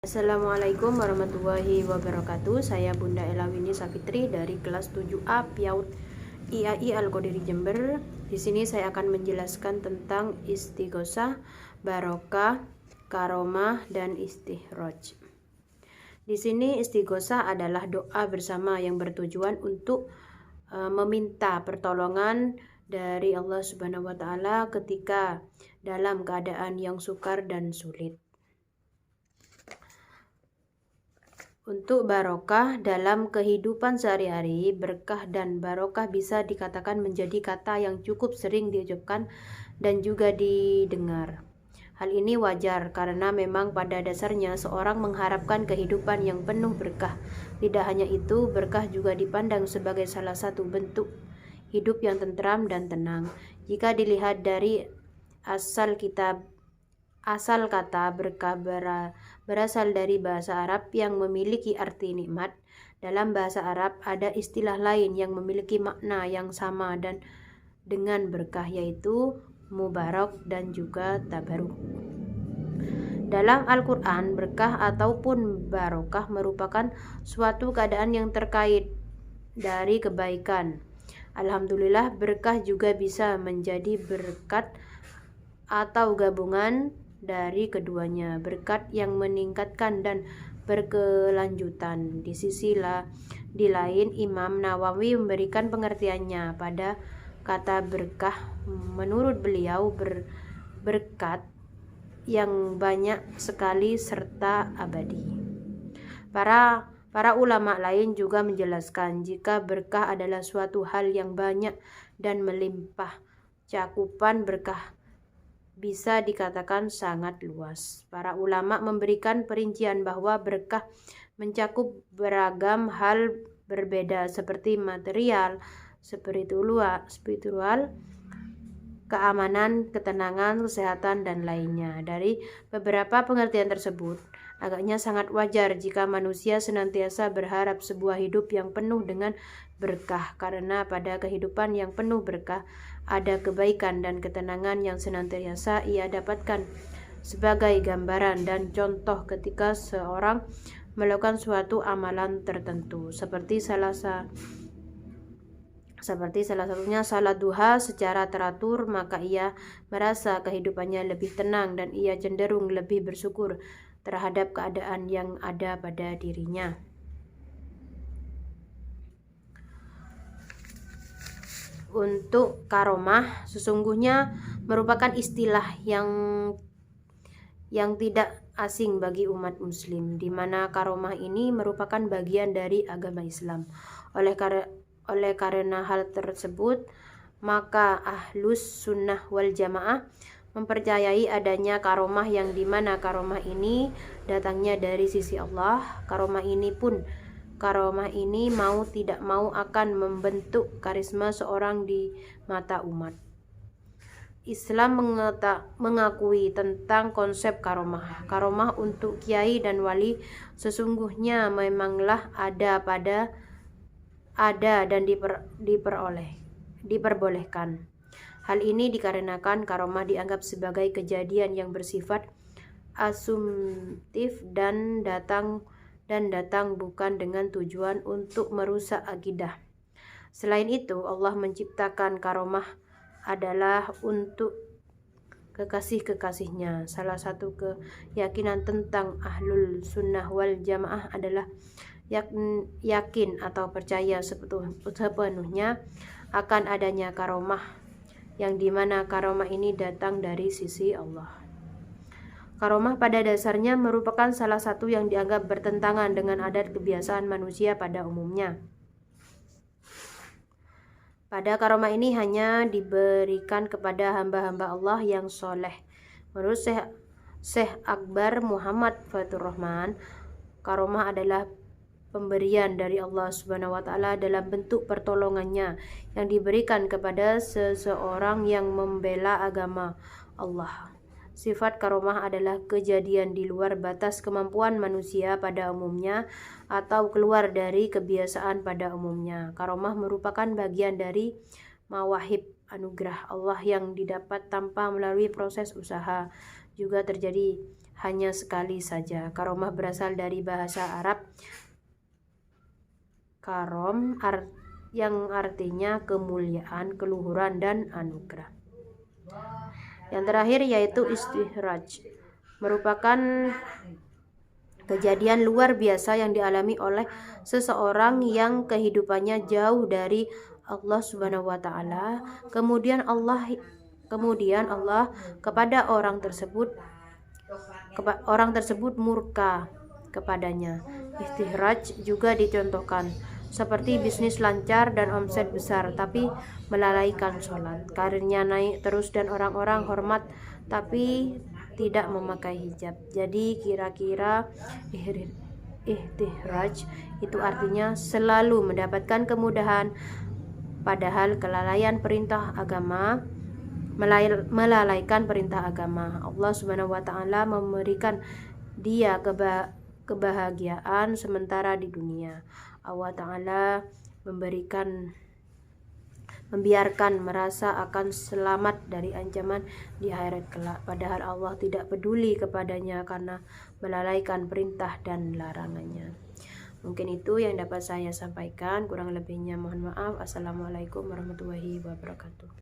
Assalamualaikum warahmatullahi wabarakatuh. Saya Bunda Elawini Safitri dari kelas 7A PIAUD IAI Al-Qadiri Jember. Di sini saya akan menjelaskan tentang istighosah, barokah, karomah, dan istikhraj. Di sini istighosah adalah doa bersama yang bertujuan untuk meminta pertolongan dari Allah Subhanahu wa taala ketika dalam keadaan yang sukar dan sulit. Untuk barokah dalam kehidupan sehari-hari, berkah dan barokah bisa dikatakan menjadi kata yang cukup sering diucapkan dan juga didengar. Hal ini wajar karena memang pada dasarnya seorang mengharapkan kehidupan yang penuh berkah. Tidak hanya itu, berkah juga dipandang sebagai salah satu bentuk hidup yang tentram dan tenang. Jika dilihat dari asal kata berkah berasal dari bahasa Arab yang memiliki arti nikmat. Dalam bahasa Arab ada istilah lain yang memiliki makna yang sama dan dengan berkah, yaitu mubarak dan juga tabaruk. Dalam Al-Quran, berkah ataupun barokah merupakan suatu keadaan yang terkait dari kebaikan. Alhamdulillah, berkah juga bisa menjadi berkat atau gabungan dari keduanya, berkat yang meningkatkan dan berkelanjutan. Di lain, Imam Nawawi memberikan pengertiannya pada kata berkah. Menurut beliau, berkat yang banyak sekali serta abadi. Para ulama lain juga menjelaskan jika berkah adalah suatu hal yang banyak dan melimpah. Cakupan berkah bisa dikatakan sangat luas. Para ulama memberikan perincian bahwa berkah mencakup beragam hal berbeda seperti material, spiritual, keamanan, ketenangan, kesehatan, dan lainnya. Dari beberapa pengertian tersebut, agaknya sangat wajar jika manusia senantiasa berharap sebuah hidup yang penuh dengan berkah, karena pada kehidupan yang penuh berkah ada kebaikan dan ketenangan yang senantiasa ia dapatkan sebagai gambaran dan contoh ketika seorang melakukan suatu amalan tertentu, seperti salah satunya salat duha secara teratur, maka ia merasa kehidupannya lebih tenang dan ia cenderung lebih bersyukur terhadap keadaan yang ada pada dirinya. Untuk karomah sesungguhnya merupakan istilah yang tidak asing bagi umat muslim, di mana karomah ini merupakan bagian dari agama Islam. Oleh karena hal tersebut, maka Ahlus Sunnah wal Jamaah mempercayai adanya karomah yang dimana karomah ini datangnya dari sisi Allah. Karomah ini mau tidak mau akan membentuk karisma seorang di mata umat. Islam mengakui tentang konsep karomah. Karomah untuk kiai dan wali sesungguhnya memanglah ada dan diperbolehkan. Hal ini dikarenakan karomah dianggap sebagai kejadian yang bersifat asumtif dan datang bukan dengan tujuan untuk merusak akidah. Selain itu, Allah menciptakan karomah adalah untuk kekasih-kekasihnya. Salah satu keyakinan tentang Ahlul Sunnah wal Jamaah adalah yakin atau percaya sepenuhnya akan adanya karomah, yang dimana karomah ini datang dari sisi Allah. Karomah pada dasarnya merupakan salah satu yang dianggap bertentangan dengan adat kebiasaan manusia pada umumnya. Pada karomah ini hanya diberikan kepada hamba-hamba Allah yang soleh. Menurut Syekh Akbar Muhammad Fatur Rahman, karomah adalah pemberian dari Allah Subhanahu wa taala dalam bentuk pertolongannya yang diberikan kepada seseorang yang membela agama Allah. Sifat karomah adalah kejadian di luar batas kemampuan manusia pada umumnya atau keluar dari kebiasaan pada umumnya. Karomah merupakan bagian dari mawahib anugerah Allah yang didapat tanpa melalui proses usaha. Juga terjadi hanya sekali saja. Karomah berasal dari bahasa Arab karom yang artinya kemuliaan, keluhuran, dan anugerah. Yang terakhir yaitu istihraj, merupakan kejadian luar biasa yang dialami oleh seseorang yang kehidupannya jauh dari Allah Subhanahu wa taala. Kemudian Allah kepada orang tersebut murka kepadanya. Istihraj juga dicontohkan seperti bisnis lancar dan omset besar tapi melalaikan sholat, karirnya naik terus dan orang-orang hormat tapi tidak memakai hijab. Jadi kira-kira ihtihraj itu artinya selalu mendapatkan kemudahan padahal kelalaian perintah agama, melalaikan perintah agama. Allah Subhanahu wa taala memberikan dia kebahagiaan sementara di dunia. Allah taala membiarkan merasa akan selamat dari ancaman di akhirat kelak, padahal Allah tidak peduli kepadanya karena melalaikan perintah dan larangannya. Mungkin itu yang dapat saya sampaikan, kurang lebihnya mohon maaf. Assalamualaikum warahmatullahi wabarakatuh.